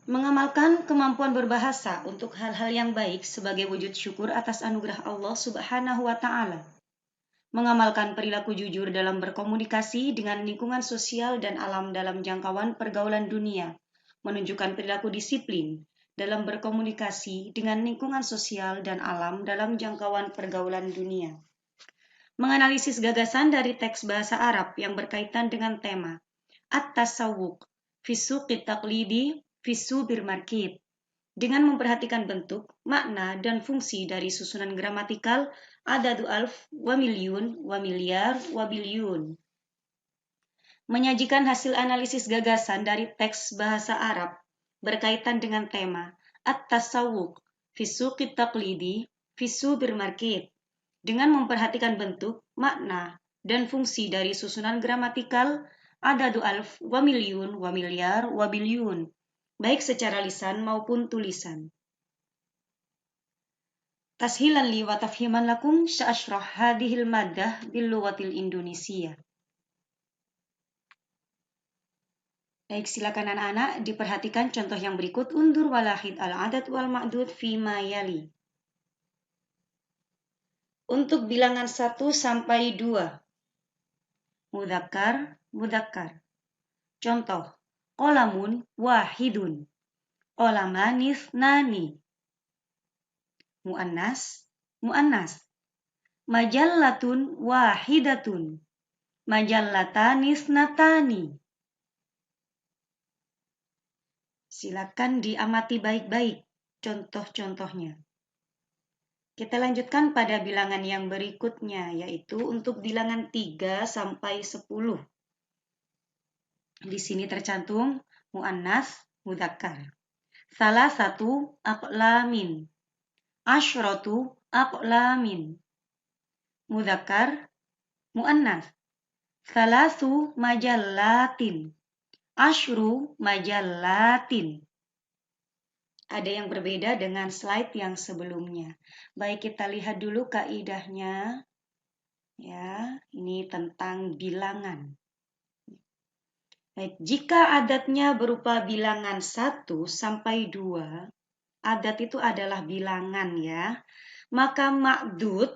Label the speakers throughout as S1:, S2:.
S1: Mengamalkan kemampuan berbahasa untuk hal-hal yang baik sebagai wujud syukur atas anugerah Allah Subhanahu wa Ta'ala. Mengamalkan perilaku jujur dalam berkomunikasi dengan lingkungan sosial dan alam dalam jangkauan pergaulan dunia. Menunjukkan perilaku disiplin dalam berkomunikasi dengan lingkungan sosial dan alam dalam jangkauan pergaulan dunia. Menganalisis gagasan dari teks bahasa Arab yang berkaitan dengan tema At-Tasawwuq fi Suqit Taqlidi fi Subir Markit dengan memperhatikan bentuk, makna, dan fungsi dari susunan gramatikal adadu alf, wa milyun, wa milyar, wa bilyun. Menyajikan hasil analisis gagasan dari teks bahasa Arab berkaitan dengan tema At-Tasawwuq fi Suqit Taqlidi fi Subir Markit dengan memperhatikan bentuk, makna, dan fungsi dari susunan gramatikal adadu alf, wa milyun, wa milyar, wa bilyun, baik secara lisan maupun tulisan. Tashilan li wa tafhiman lakum sa'ashrah hadhil maddah bil lughatil Indonesia. Baik, silakan anak-anak diperhatikan contoh yang berikut. Undur walahid al-adad wal ma'dud fima yali. Untuk bilangan 1 sampai 2. Mudzakkar, mudzakkar. Contoh, qolamun wahidun. Qolamani nani. Muannas, muannas. Majallatun wahidatun. Majallatani natani. Silakan diamati baik-baik contoh-contohnya. Kita lanjutkan pada bilangan yang berikutnya, yaitu untuk bilangan 3 sampai 10. Di sini tercantum muannas, mudzakkar. Salah satu aqlamin. Asyratu aqlamin. Mudzakkar, muannas. Salasu majallatin. Asyru majallatin. Ada yang berbeda dengan slide yang sebelumnya. Baik, kita lihat dulu kaidahnya. Ya, ini tentang bilangan. Baik, jika adatnya berupa bilangan 1 sampai 2, adat itu adalah bilangan ya. Maka ma'dud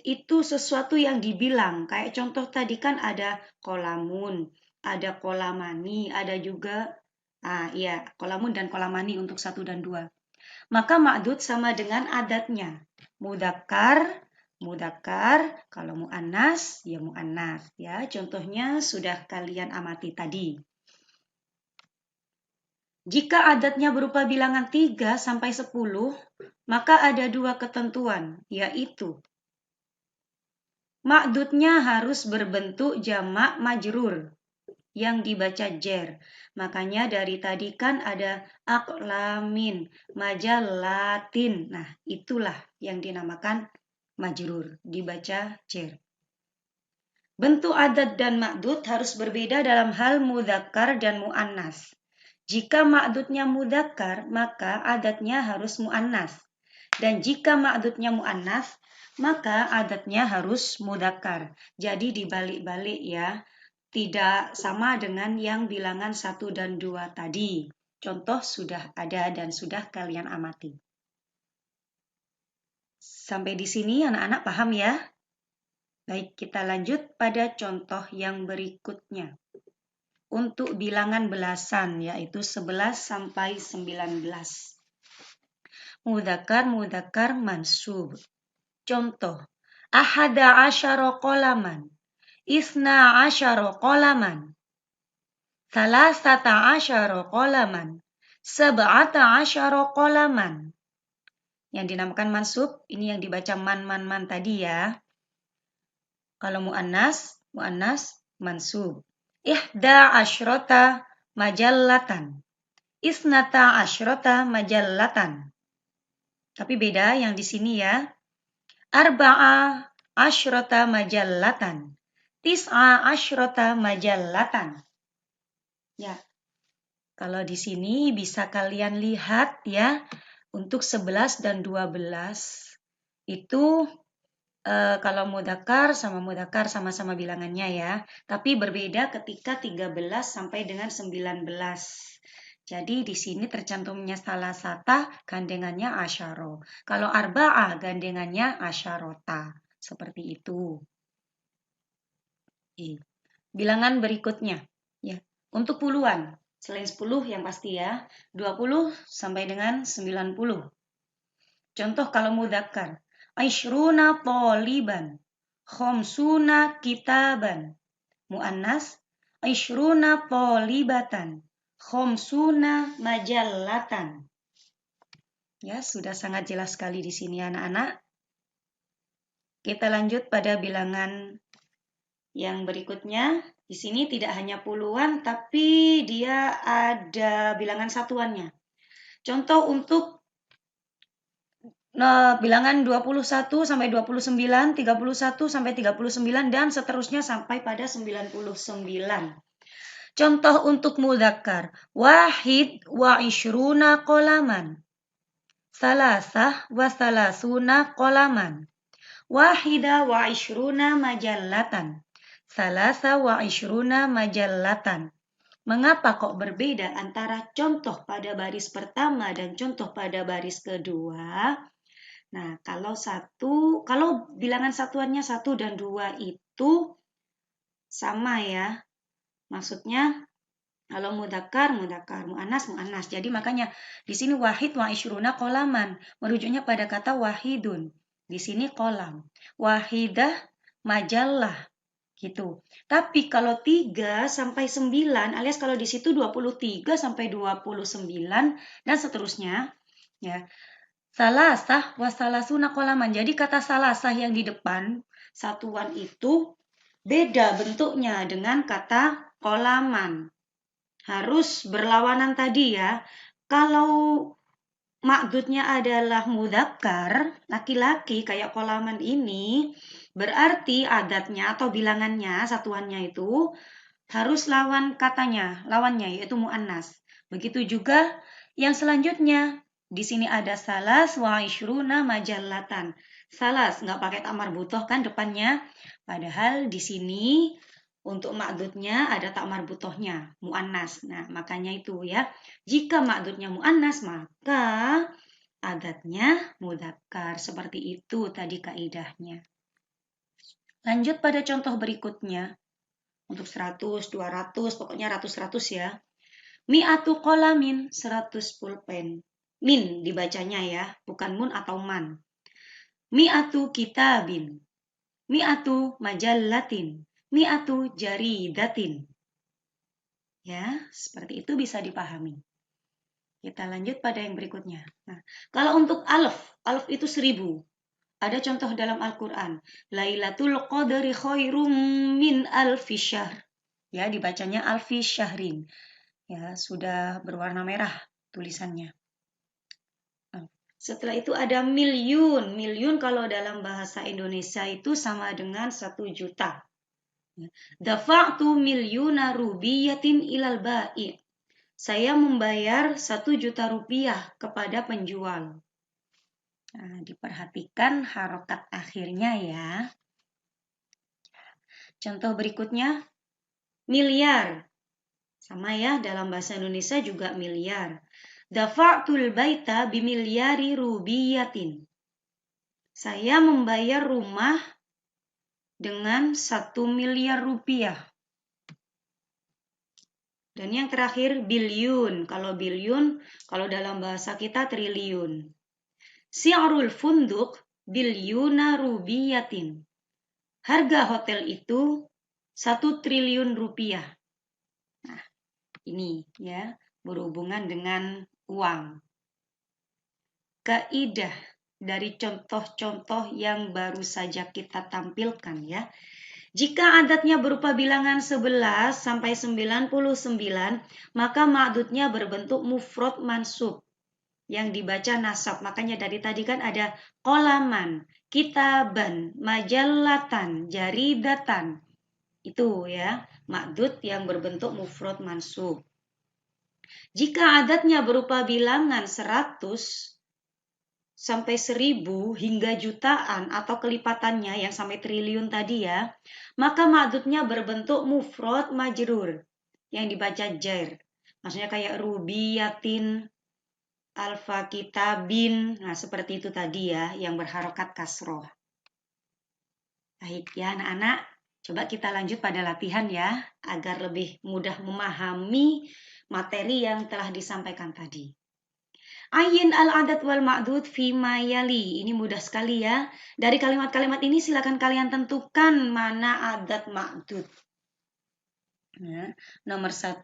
S1: itu sesuatu yang dibilang. Kayak contoh tadi kan ada kolamun, ada kolamani, ada juga kolamun dan kolamani untuk 1 dan 2. Maka ma'dud sama dengan adatnya. Mudzakkar, mudzakkar, kalau muannas ya muannas ya. Contohnya sudah kalian amati tadi. Jika adatnya berupa bilangan 3 sampai 10, maka ada 2 ketentuan, yaitu ma'dudnya harus berbentuk jamak majrur yang dibaca jer. Makanya dari tadi kan ada aqlamin, majallatin. Nah, itulah yang dinamakan majrur, dibaca jer. Bentuk adat dan ma'dud harus berbeda dalam hal mudzakkar dan muannas. Jika ma'dudnya mudzakkar, maka adatnya harus muannas. Dan jika ma'dudnya muannas, maka adatnya harus mudzakkar. Jadi dibalik-balik ya. Tidak sama dengan yang bilangan 1 dan 2 tadi. Contoh sudah ada dan sudah kalian amati. Sampai di sini anak-anak paham ya? Baik, kita lanjut pada contoh yang berikutnya. Untuk bilangan belasan, yaitu 11 sampai 19. Mudzakkar, mudzakkar, mansub. Contoh, ahada asyara qolaman. Isna asyara qolaman. Salasata asyara qolaman. Sab'ata asyara qolaman. Yang dinamakan mansub, ini yang dibaca man tadi ya. Kalau muannas, mansub. Ihda asyrota majallatan. Isnata asyrota majallatan. Tapi beda yang di sini ya. Arba'a asyrota majallatan. Tis'a asyrota majallatan. Ya. Kalau di sini bisa kalian lihat ya, untuk 11 dan 12 itu kalau mudzakkar sama-sama bilangannya ya, tapi berbeda ketika 13 sampai dengan 19. Jadi di sini tercantumnya salasata, gandengannya asyaro. Kalau arba'ah, gandengannya asyarota. Seperti itu. Bilangan berikutnya. Ya, untuk puluhan. Selain 10 yang pasti ya. 20 sampai dengan 90. Contoh kalau mudzakkar. Aishruna toliban. Khomsuna kitaban. Mu'annas. Aishruna tolibatan. Khomsuna majallatan. Ya, sudah sangat jelas sekali di sini anak-anak. Kita lanjut pada bilangan yang berikutnya. Di sini tidak hanya puluhan, tapi dia ada bilangan satuannya. Contoh untuk bilangan 21 sampai 29, 31 sampai 39, dan seterusnya sampai pada 99. Contoh untuk mudzakkar. Wahid wa ishruna qolaman. Salasah wa salasuna qolaman. Wahida wa ishruna majallatan. Salasa wa ishruna majallatan. Mengapa kok berbeda antara contoh pada baris pertama dan contoh pada baris kedua? Nah, kalau bilangan satuannya 1 dan 2 itu sama ya. Maksudnya kalau mudzakkar, mu'annas, mu'annas. Jadi makanya di sini wahid wa ishruna qolaman, merujuknya pada kata wahidun. Di sini kolam. Wahidah majallah gitu. Tapi kalau 3 sampai 9 alias kalau di situ 23 sampai 29 dan seterusnya ya. Salasah wa salasuna qolaman. Jadi kata salasah yang di depan satuan itu beda bentuknya dengan kata qolaman. Harus berlawanan tadi ya. Kalau ma'dudnya adalah mudzakkar, laki-laki kayak qolaman ini, berarti adatnya atau bilangannya, satuannya itu harus lawan katanya, lawannya yaitu mu'annas. Begitu juga yang selanjutnya. Di sini ada salas wa ishruna majallatan. Salas nggak pakai tak marbutoh kan depannya. Padahal di sini untuk ma'dudnya ada tak marbutohnya, mu'annas. Nah, makanya itu ya. Jika ma'dudnya mu'annas, maka adatnya mudzakkar. Seperti itu tadi kaidahnya. Lanjut pada contoh berikutnya. Untuk 100, 200, pokoknya ratus-ratus ya. Mi'atu qolamin, 100 pulpen. Min dibacanya ya, bukan mun atau man. Mi'atu kitabin. Mi'atu majallatin. Mi'atu jaridatin. Ya, seperti itu bisa dipahami. Kita lanjut pada yang berikutnya. Nah, kalau untuk alf itu 1000. Ada contoh dalam Al-Quran. Lailatul Qadri khairum min alfi syahr. Ya, dibacanya alfi syahrin. Ya, sudah berwarna merah tulisannya. Setelah itu ada milyun. Milyun kalau dalam bahasa Indonesia itu sama dengan 1 juta. Dafa'tu milyuna rubiyatin ilal ba'i. Saya membayar 1 juta rupiah kepada penjual. Nah, diperhatikan harokat akhirnya ya. Contoh berikutnya, miliar. Sama ya, dalam bahasa Indonesia juga miliar. Dafa'tul baita bimilyari rubiyatin. Saya membayar rumah dengan 1 miliar rupiah. Dan yang terakhir bilyun. Kalau bilyun, kalau dalam bahasa kita triliun. Si'rul funduk bilyuna rubiyatin. Harga hotel itu 1 triliun rupiah. Nah, ini ya, berhubungan dengan uang. Kaidah dari contoh-contoh yang baru saja kita tampilkan ya. Jika adatnya berupa bilangan 11 sampai 99, maka ma'dudnya berbentuk mufrad mansub yang dibaca nasab. Makanya dari tadi kan ada qolaman, kitaban, majallatan, jaridatan. Itu ya, ma'dud yang berbentuk mufrad mansub. Jika adatnya berupa bilangan 100 sampai 1000 hingga jutaan atau kelipatannya yang sampai triliun tadi ya, maka ma'dudnya berbentuk mufrad majrur yang dibaca jair. Maksudnya kayak rubiyatin, alfa kitabin. Nah, seperti itu tadi ya, yang berharokat kasroh. Baik ya anak-anak, coba kita lanjut pada latihan ya, agar lebih mudah memahami materi yang telah disampaikan tadi. Ayin al-adat wal ma'dud fi mayali. Ini mudah sekali ya. Dari kalimat-kalimat ini silakan kalian tentukan mana adat ma'dud. Nah, nomor 1,